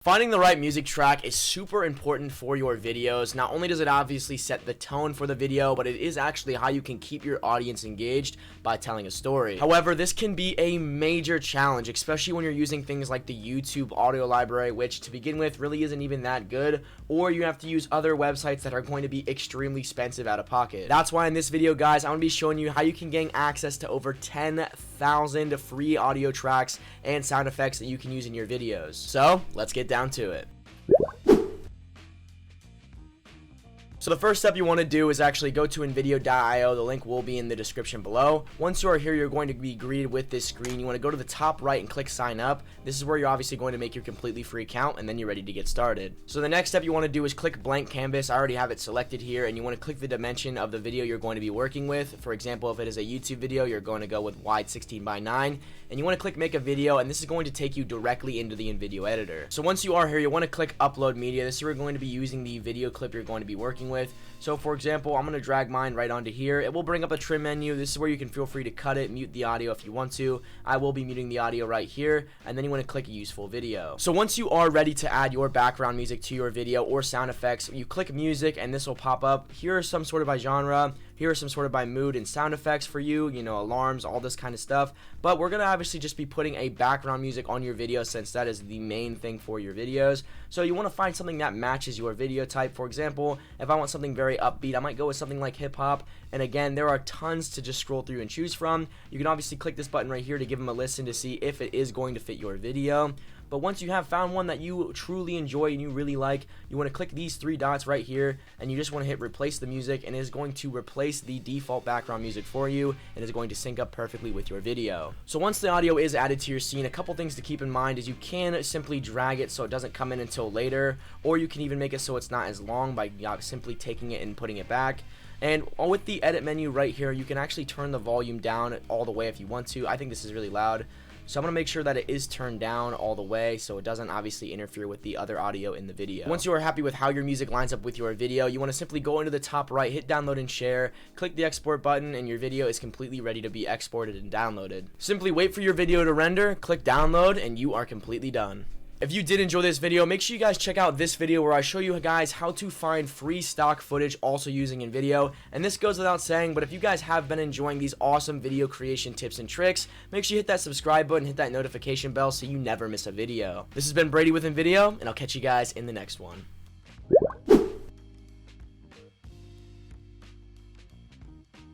Finding the right music track is super important for your videos. Not only does it obviously set the tone for the video, but it is actually how you can keep your audience engaged by telling a story. However, this can be a major challenge, especially when you're using things like the YouTube audio library, which to begin with really isn't even that good, or you have to use other websites that are going to be extremely expensive out of pocket. That's why in this video, guys, I'm going to be showing you how you can gain access to over 10,000 free audio tracks and sound effects that you can use in your videos. So let's get down to it. So the first step you want to do is actually go to InVideo.io. The link will be in the description below. Once you are here, you're going to be greeted with this screen. You want to go to the top right and click sign up. This is where you're obviously going to make your completely free account, and then you're ready to get started. So the next step you want to do is click blank canvas. I already have it selected here, and you want to click the dimension of the video you're going to be working with. For example, if it is a YouTube video, you're going to go with wide 16:9, and you want to click make a video, and this is going to take you directly into the InVideo editor. So once you are here, you want to click upload media. This is where you're going to be using the video clip you're going to be working with. So for example, I'm going to drag mine right onto here. It will bring up a trim menu. This is where you can feel free to cut it, mute the audio if you want to. I will be muting the audio right here, and then you want to click useful video. So once you are ready to add your background music to your video or sound effects, you click music and this will pop up. Here are some sort of by genre. Here are some sort of by mood and sound effects for you, alarms, all this kind of stuff. But we're going to obviously just be putting a background music on your video since that is the main thing for your videos. So you want to find something that matches your video type. For example, if I want something very upbeat, I might go with something like hip hop. And again, there are tons to just scroll through and choose from. You can obviously click this button right here to give them a listen to see if it is going to fit your video. But once you have found one that you truly enjoy and you really like, you want to click these three dots right here, and you just want to hit replace the music, and it is going to replace the default background music for you, and is going to sync up perfectly with your video. So once the audio is added to your scene, a couple things to keep in mind is you can simply drag it so it doesn't come in until later, or you can even make it so it's not as long by simply taking it and putting it back. And with the edit menu right here, you can actually turn the volume down all the way if you want to. I think this is really loud, so I'm going to make sure that it is turned down all the way so it doesn't obviously interfere with the other audio in the video. Once you are happy with how your music lines up with your video, you want to simply go into the top right, hit download and share, click the export button, and your video is completely ready to be exported and downloaded. Simply wait for your video to render, click download, and you are completely done. If you did enjoy this video, make sure you guys check out this video where I show you guys how to find free stock footage also using InVideo. And this goes without saying, but if you guys have been enjoying these awesome video creation tips and tricks, make sure you hit that subscribe button, hit that notification bell so you never miss a video. This has been Brady with InVideo, and I'll catch you guys in the next one.